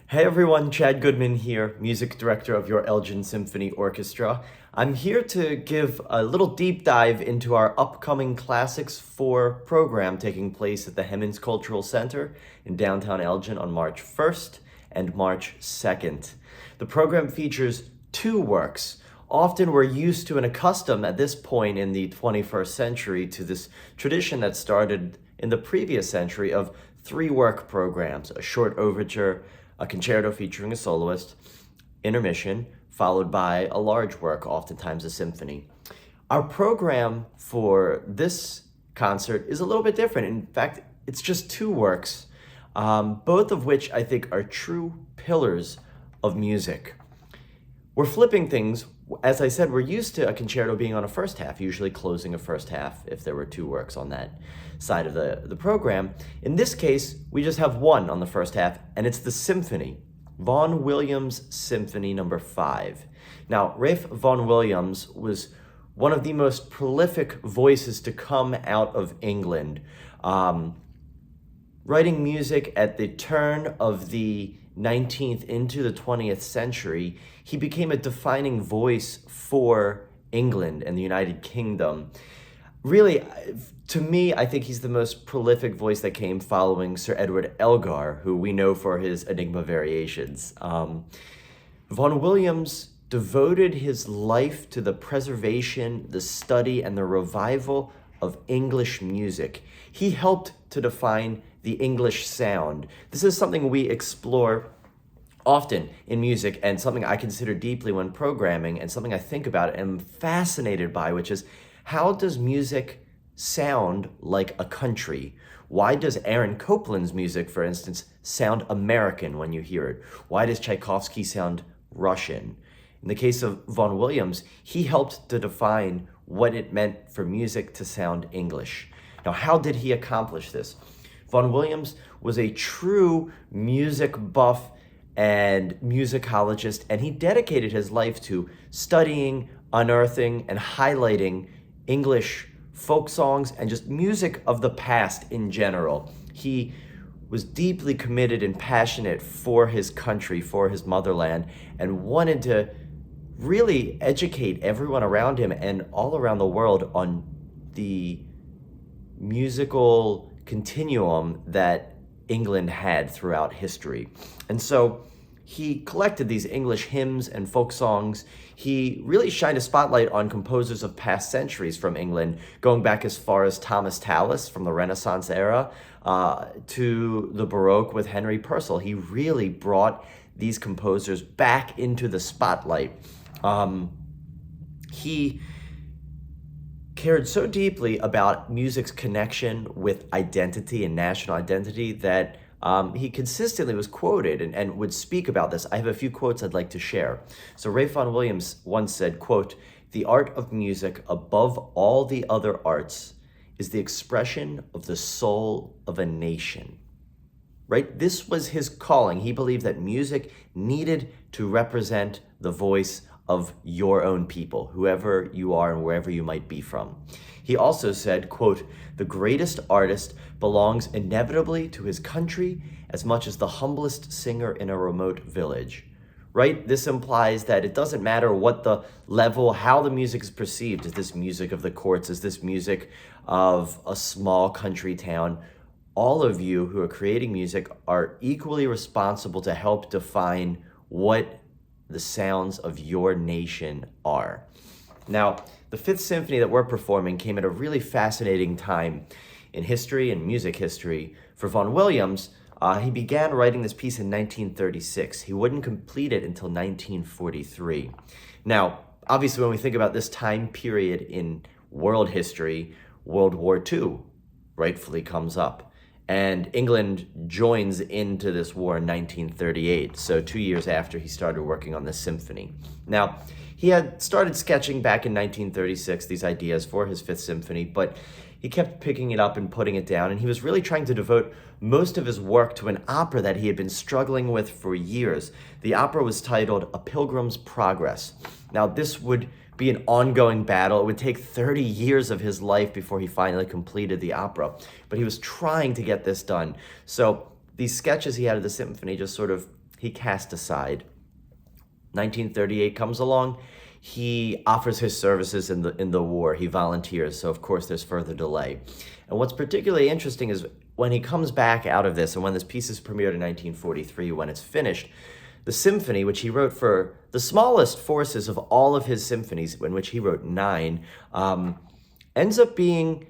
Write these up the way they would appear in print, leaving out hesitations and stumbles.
Hey everyone, Chad Goodman here, music director of your Elgin Symphony Orchestra. I'm here to give a little deep dive into our upcoming Classics 4 program taking place at the Hemmings Cultural Center in downtown Elgin on March 1st and March 2nd. The program features two works. Often we're used to and accustomed at this point in the 21st century to this tradition that started in the previous century of three work programs: a short overture, a concerto featuring a soloist, intermission, followed by a large work, oftentimes a symphony. Our program for this concert is a little bit different. In fact, it's just two works, both of which I think are true pillars of music. We're flipping things. As I said, we're used to a concerto being on a first half, usually closing a first half if there were two works on that side of the program. In this case, we just have one on the first half, and it's the Symphony, Vaughan Williams Symphony number 5. Now, Ralph Vaughan Williams was one of the most prolific voices to come out of England, writing music at the turn of the 19th into the 20th century. He became a defining voice for England and the United Kingdom. Really, to me, I think he's the most prolific voice that came following Sir Edward Elgar, who we know for his Enigma variations. Vaughan Williams devoted his life to the preservation, the study, and the revival of English music. He helped to define the English sound. This is something we explore often in music and something I consider deeply when programming and something I think about and am fascinated by, which is how does music sound like a country? Why does Aaron Copland's music, for instance, sound American when you hear it? Why does Tchaikovsky sound Russian? In the case of Vaughan Williams, he helped to define what it meant for music to sound English. Now, how did he accomplish this? Vaughan Williams was a true music buff and musicologist, and he dedicated his life to studying, unearthing, and highlighting English folk songs and just music of the past in general. He was deeply committed and passionate for his country, for his motherland, and wanted to really educate everyone around him and all around the world on the musical continuum that England had throughout history. And so he collected these English hymns and folk songs. He really shined a spotlight on composers of past centuries from England, going back as far as Thomas Tallis from the Renaissance era to the Baroque with Henry Purcell. He really brought these composers back into the spotlight. He cared so deeply about music's connection with identity and national identity that he consistently was quoted and would speak about this. I have a few quotes I'd like to share. So Ralph Vaughan Williams once said, quote, "The art of music, above all the other arts, is the expression of the soul of a nation." Right? This was his calling. He believed that music needed to represent the voice of your own people, whoever you are and wherever you might be from. He also said, quote, "The greatest artist belongs inevitably to his country as much as the humblest singer in a remote village." Right? This implies that it doesn't matter what the level, how the music is perceived. Is this music of the courts? Is this music of a small country town? All of you who are creating music are equally responsible to help define what the sounds of your nation are. Now, the Fifth Symphony that we're performing came at a really fascinating time in history and music history. For Vaughan Williams, he began writing this piece in 1936. He wouldn't complete it until 1943. Now, obviously, when we think about this time period in world history, World War II rightfully comes up. And England joins into this war in 1938, so 2 years after he started working on this symphony. Now, he had started sketching back in 1936 these ideas for his Fifth Symphony, but he kept picking it up and putting it down, and he was really trying to devote most of his work to an opera that he had been struggling with for years. The opera was titled A Pilgrim's Progress. Now, this would be an ongoing battle. It would take 30 years of his life before he finally completed the opera. But he was trying to get this done. So these sketches he had of the symphony just sort of he cast aside. 1938 comes along. He offers his services in the war. He volunteers, so of course there's further delay. And what's particularly interesting is when he comes back out of this, and when this piece is premiered in 1943, when it's finished, the symphony, which he wrote for the smallest forces of all of his symphonies, in which he wrote 9, ends up being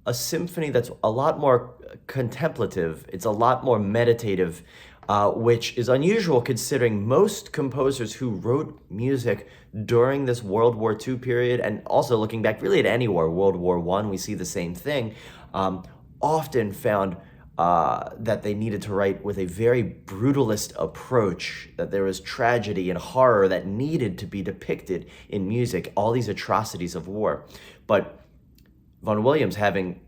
a symphony that's a lot more contemplative. It's a lot more meditative, which is unusual considering most composers who wrote music during this World War II period, and also looking back really at any war, World War I, we see the same thing, often found that they needed to write with a very brutalist approach, that there was tragedy and horror that needed to be depicted in music, all these atrocities of war. But Vaughan Williams, having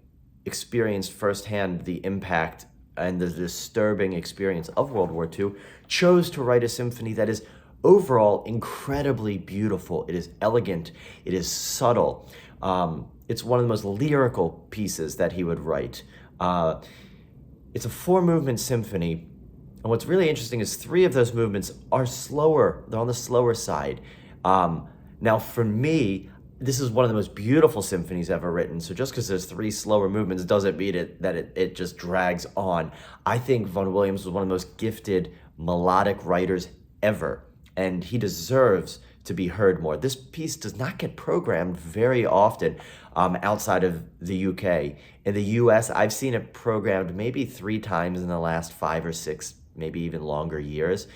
experienced firsthand the impact and the disturbing experience of World War II, chose to write a symphony that is overall incredibly beautiful. It is elegant, it is subtle. It's one of the most lyrical pieces that he would write. It's a 4-movement symphony, and what's really interesting is 3 of those movements are slower. They're on the slower side. Now, for me, this is one of the most beautiful symphonies ever written, so just because there's 3 slower movements doesn't mean it just drags on. I think Vaughan Williams was one of the most gifted melodic writers ever, and he deserves to be heard more. This piece does not get programmed very often outside of the UK. In the US, I've seen it programmed maybe 3 times in the last 5 or 6, maybe even longer years.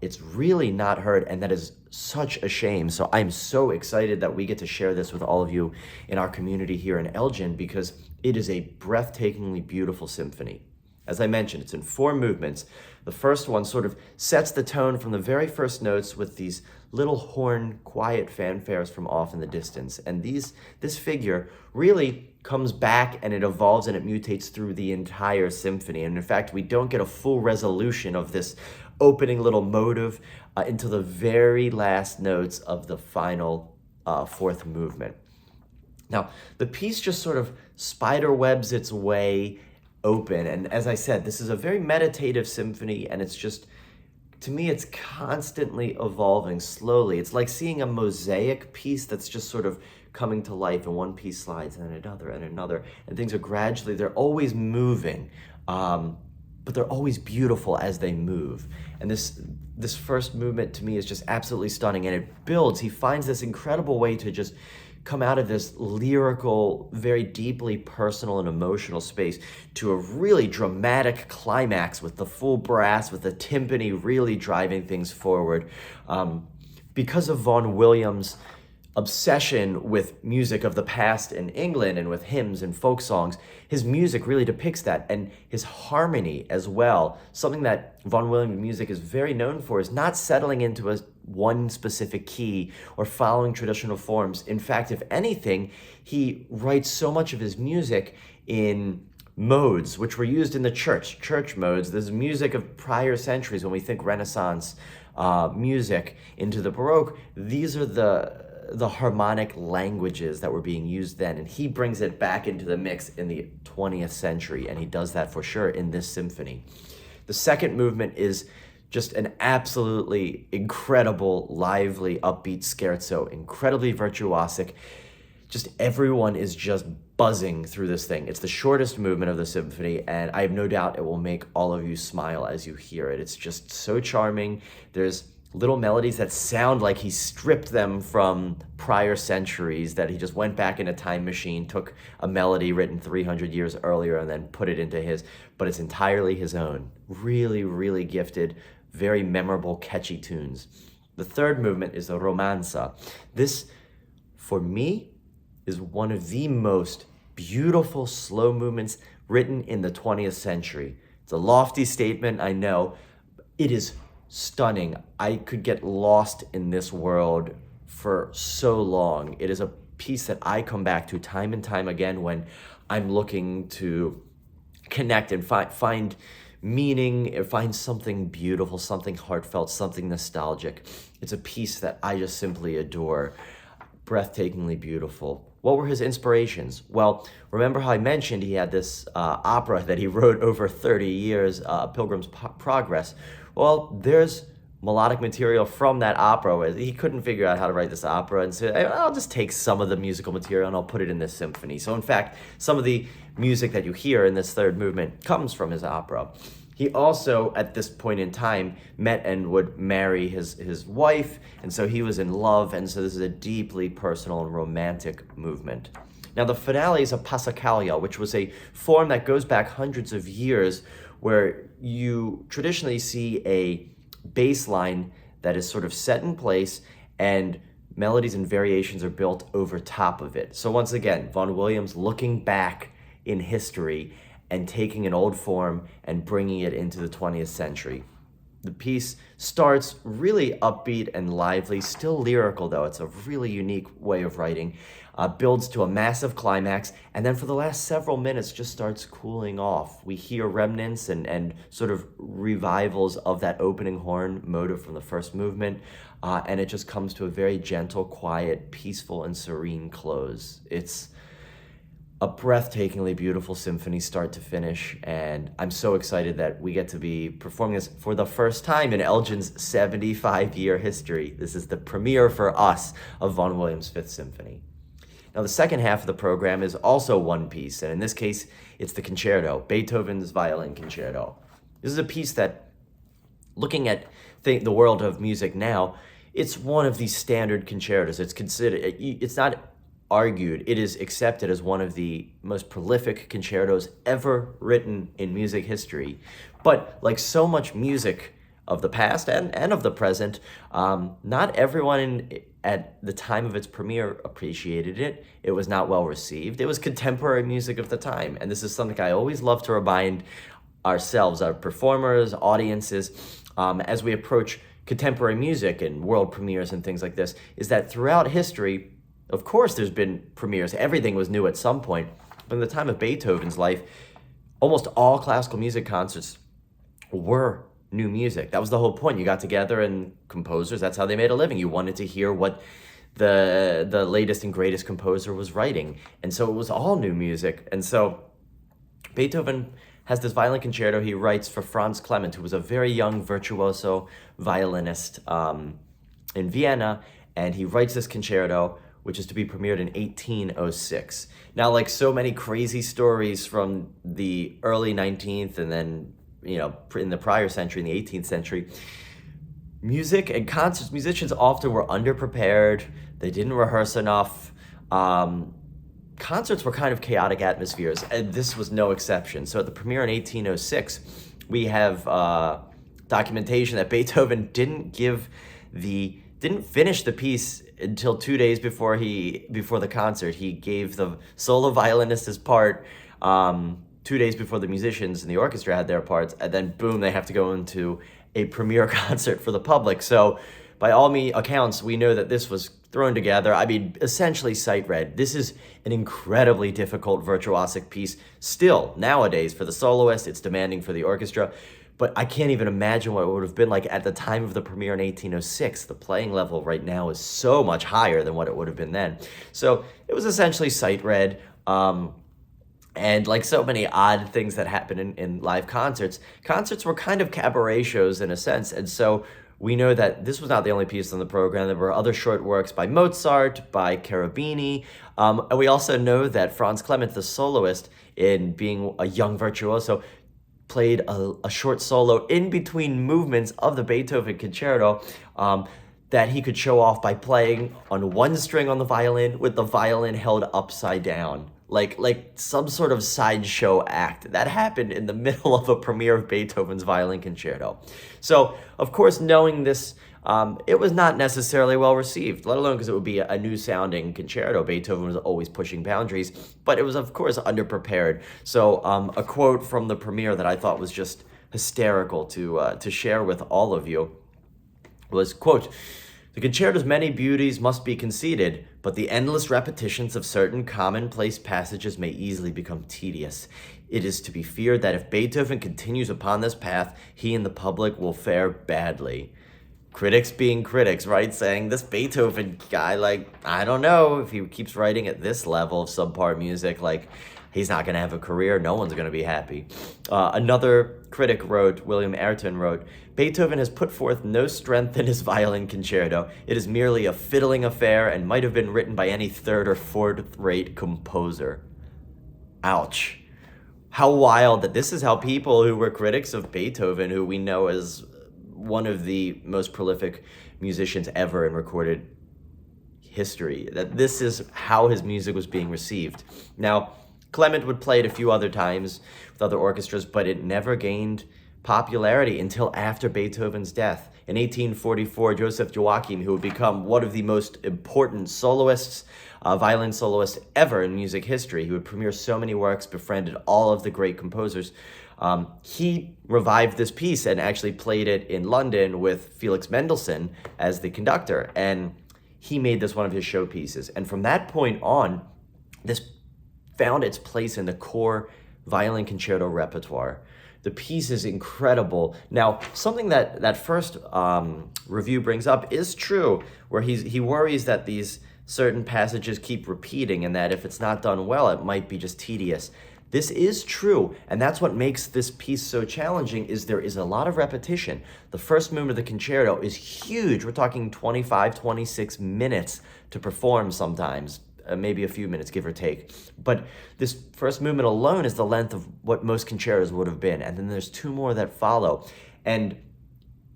It's really not heard, and that is such a shame. So I'm so excited that we get to share this with all of you in our community here in Elgin, because it is a breathtakingly beautiful symphony. As I mentioned, it's in 4 movements. The first one sort of sets the tone from the very first notes with these little horn, quiet fanfares from off in the distance. And this figure really comes back, and it evolves and it mutates through the entire symphony. And in fact, we don't get a full resolution of this opening little motive until the very last notes of the final 4th movement. Now, the piece just sort of spiderwebs its way open. And as I said, this is a very meditative symphony, and it's just, to me, it's constantly evolving slowly. It's like seeing a mosaic piece that's just sort of coming to life, and one piece slides and another, and things are gradually, they're always moving, but they're always beautiful as they move. And this first movement to me is just absolutely stunning, and it builds. He finds this incredible way to just come out of this lyrical, very deeply personal and emotional space to a really dramatic climax with the full brass, with the timpani really driving things forward. Because of Vaughan Williams' obsession with music of the past in England and with hymns and folk songs, his music really depicts that, and his harmony as well. Something that Vaughan Williams music is very known for is not settling into one specific key or following traditional forms. In fact, if anything, he writes so much of his music in modes which were used in the church modes. There's music of prior centuries. When we think Renaissance music into the Baroque, these are the harmonic languages that were being used then, and he brings it back into the mix in the 20th century, and he does that for sure in this symphony. The second movement is just an absolutely incredible, lively, upbeat scherzo, incredibly virtuosic. Just everyone is just buzzing through this thing. It's the shortest movement of the symphony, and I have no doubt it will make all of you smile as you hear it. It's just so charming. There's little melodies that sound like he stripped them from prior centuries, that he just went back in a time machine, took a melody written 300 years earlier and then put it into his, but it's entirely his own. Really, really gifted, very memorable, catchy tunes. The third movement is the romanza. This, for me, is one of the most beautiful slow movements written in the 20th century. It's a lofty statement, I know. It is stunning. I could get lost in this world for so long. It is a piece that I come back to time and time again when I'm looking to connect and find meaning, or find something beautiful, something heartfelt, something nostalgic. It's a piece that I just simply adore. Breathtakingly beautiful. What were his inspirations? Well, remember how I mentioned he had this opera that he wrote over 30 years, Pilgrim's Progress, Well, there's melodic material from that opera. He couldn't figure out how to write this opera, and so I'll just take some of the musical material and I'll put it in this symphony. So in fact, some of the music that you hear in this third movement comes from his opera. He also, at this point in time, met and would marry his wife, and so he was in love, and so this is a deeply personal and romantic movement. Now, the finale is a passacaglia, which was a form that goes back hundreds of years, where you traditionally see a bass line that is sort of set in place, and melodies and variations are built over top of it. So once again, Vaughan Williams looking back in history and taking an old form and bringing it into the 20th century. The piece starts really upbeat and lively, still lyrical though. It's a really unique way of writing. Builds to a massive climax, and then for the last several minutes just starts cooling off. We hear remnants and sort of revivals of that opening horn motive from the first movement, and it just comes to a very gentle, quiet, peaceful, and serene close. It's a breathtakingly beautiful symphony start to finish, and I'm so excited that we get to be performing this for the first time in Elgin's 75-year history. This is the premiere for us of Vaughan Williams' Fifth Symphony. Now, the second half of the program is also one piece, and in this case, it's the concerto, Beethoven's Violin Concerto. This is a piece that, looking at the world of music now, it's one of these standard concertos. It's considered, it's not argued, it is accepted as one of the most prolific concertos ever written in music history. But like so much music of the past and of the present, not everyone at the time of its premiere appreciated it. It was not well received. It was contemporary music of the time. And this is something I always love to remind ourselves, our performers, audiences, as we approach contemporary music and world premieres and things like this, is that throughout history, of course there's been premieres. Everything was new at some point. But in the time of Beethoven's life, almost all classical music concerts were new music. That was the whole point. You got together and composers, that's how they made a living. You wanted to hear what the latest and greatest composer was writing. And so it was all new music. And so Beethoven has this violin concerto he writes for Franz Clement, who was a very young virtuoso violinist in Vienna. And he writes this concerto, which is to be premiered in 1806. Now, like so many crazy stories from the early 19th and then, you know, in the prior century, in the 18th century, music and concerts, musicians often were underprepared. They didn't rehearse enough. Concerts were kind of chaotic atmospheres, and this was no exception. So at the premiere in 1806, we have documentation that Beethoven didn't finish the piece until 2 days before the concert. He gave the solo violinist his part 2 days before the musicians in the orchestra had their parts, and then boom, they have to go into a premiere concert for the public. So by all accounts, we know that this was thrown together. I mean, essentially sight read. This is an incredibly difficult virtuosic piece still nowadays for the soloist. It's demanding for the orchestra. But I can't even imagine what it would have been like at the time of the premiere in 1806. The playing level right now is so much higher than what it would have been then. So it was essentially sight read. And like so many odd things that happen in live concerts were kind of cabaret shows in a sense. And so we know that this was not the only piece on the program. There were other short works by Mozart, by Cherubini. And we also know that Franz Clement, the soloist, in being a young virtuoso, played a short solo in between movements of the Beethoven concerto that he could show off by playing on one string on the violin with the violin held upside down. Like some sort of sideshow act that happened in the middle of a premiere of Beethoven's Violin Concerto. So, of course, knowing this, it was not necessarily well received, let alone because it would be a new-sounding concerto. Beethoven was always pushing boundaries, but it was, of course, underprepared. So, a quote from the premiere that I thought was just hysterical to share with all of you was, quote, "The concerto's many beauties must be conceded, but the endless repetitions of certain commonplace passages may easily become tedious. It is to be feared that if Beethoven continues upon this path, he and the public will fare badly." critics being critics, right? Saying this Beethoven guy, like, I don't know if he keeps writing at this level of subpar music, like, he's not going to have a career. No one's going to be happy. Another critic wrote, William Ayrton wrote, Beethoven has put forth no strength in his violin concerto. It is merely a fiddling affair and might have been written by any third or fourth-rate composer. Ouch. How wild that this is how people who were critics of Beethoven, who we know as one of the most prolific musicians ever in recorded history, that this is how his music was being received. Now, Clement would play it a few other times with other orchestras, but it never gained popularity until after Beethoven's death. In 1844, Joseph Joachim, who would become one of the most important soloists, violin soloists ever in music history, who would premiere so many works, befriended all of the great composers, he revived this piece and actually played it in London with Felix Mendelssohn as the conductor. And he made this one of his showpieces. And from that point on, this found its place in the core violin concerto repertoire. The piece is incredible. Now, something that first review brings up is true, where he worries that these certain passages keep repeating and that if it's not done well, it might be just tedious. This is true, and that's what makes this piece so challenging, is there is a lot of repetition. The first movement of the concerto is huge. We're talking 25, 26 minutes to perform sometimes. Maybe a few minutes, give or take. But this first movement alone is the length of what most concertos would have been. And then there's two more that follow. And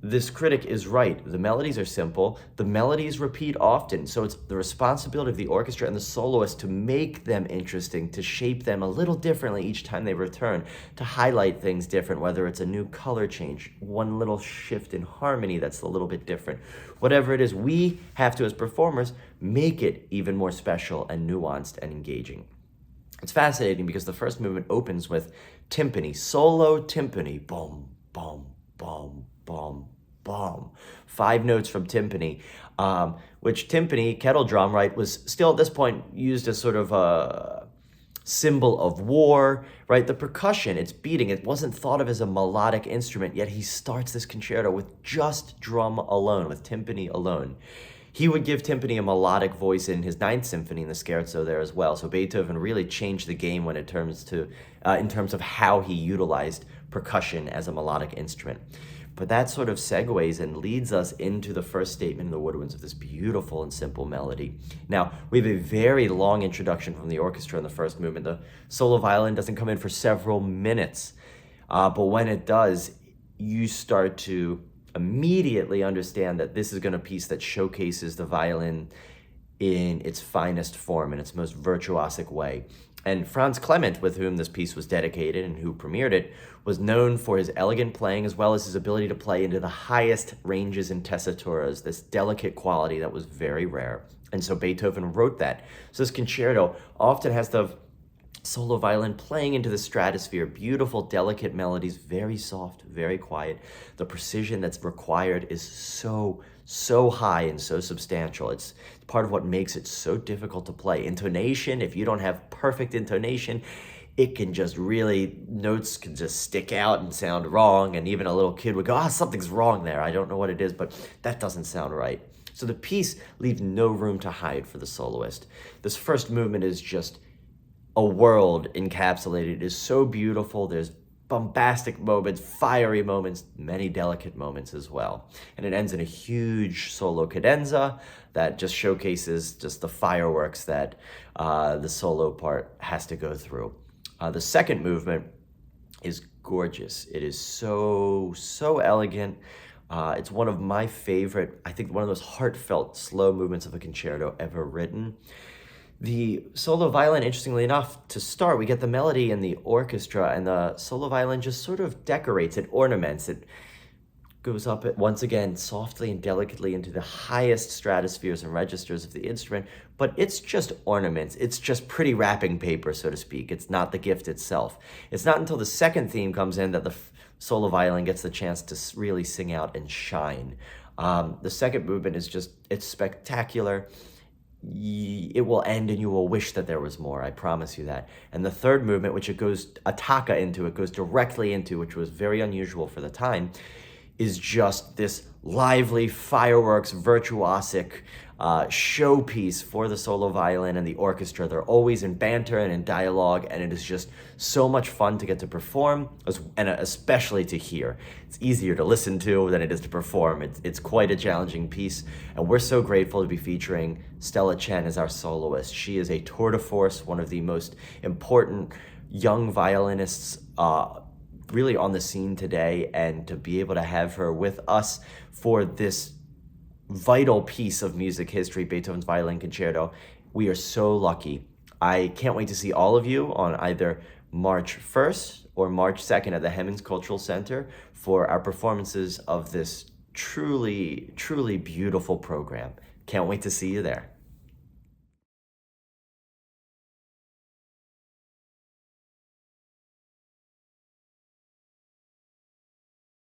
this critic is right. The melodies are simple. The melodies repeat often. So it's the responsibility of the orchestra and the soloist to make them interesting, to shape them a little differently each time they return, to highlight things different, whether it's a new color change, one little shift in harmony that's a little bit different. Whatever it is, we have to, as performers, make it even more special and nuanced and engaging. It's fascinating because the first movement opens with timpani, solo timpani, boom, boom, boom, boom, boom. 5 notes from timpani, which timpani, kettle drum, right, was still at this point used as sort of a symbol of war, right? The percussion, it's beating, it wasn't thought of as a melodic instrument, yet he starts this concerto with just drum alone, with timpani alone. He would give timpani a melodic voice in his Ninth Symphony in the scherzo there as well. So Beethoven really changed the game when it comes to, in terms of how he utilized percussion as a melodic instrument. But that sort of segues and leads us into the first statement in the woodwinds of this beautiful and simple melody. Now, we have a very long introduction from the orchestra in the first movement. The solo violin doesn't come in for several minutes, but when it does, you start to immediately understand that this is going to be a piece that showcases the violin in its finest form, in its most virtuosic way. And Franz Clement, with whom this piece was dedicated and who premiered it, was known for his elegant playing as well as his ability to play into the highest ranges and tessituras, this delicate quality that was very rare. And so Beethoven wrote that. So this concerto often has the solo violin playing into the stratosphere, beautiful, delicate melodies, very soft, very quiet. The precision that's required is so high and so substantial. It's part of what makes it so difficult to play. Intonation, if you don't have perfect intonation, it can just really, notes can just stick out and sound wrong, and even a little kid would go, something's wrong there. I don't know what it is, but that doesn't sound right. So the piece leaves no room to hide for the soloist. This first movement is just a world encapsulated. It is so beautiful. There's bombastic moments, fiery moments, many delicate moments as well. And it ends in a huge solo cadenza that just showcases just the fireworks that the solo part has to go through. The second movement is gorgeous. It is so elegant. It's one of my favorite, I think one of those heartfelt slow movements of a concerto ever written. The solo violin, interestingly enough, to start, we get the melody in the orchestra, and the solo violin just sort of decorates it, ornaments it, goes up once again softly and delicately into the highest stratospheres and registers of the instrument, but it's just ornaments. It's just pretty wrapping paper, so to speak. It's not the gift itself. It's not until the second theme comes in that the solo violin gets the chance to really sing out and shine. The second movement is just, it's spectacular. It will end and you will wish that there was more, I promise you that. And the third movement, which it goes attacca into, it goes directly into, which was very unusual for the time, is just this lively fireworks virtuosic showpiece for the solo violin and the orchestra. They're always in banter and in dialogue, and it is just so much fun to get to perform, and especially to hear. It's easier to listen to than it is to perform. It's quite a challenging piece, and we're so grateful to be featuring Stella Chen as our soloist. She is a tour de force, one of the most important young violinists really on the scene today, and to be able to have her with us for this vital piece of music history, Beethoven's Violin Concerto, we are so lucky. I can't wait to see all of you on either March 1st or March 2nd at the Hemmings Cultural Center for our performances of this truly, truly beautiful program. Can't wait to see you there.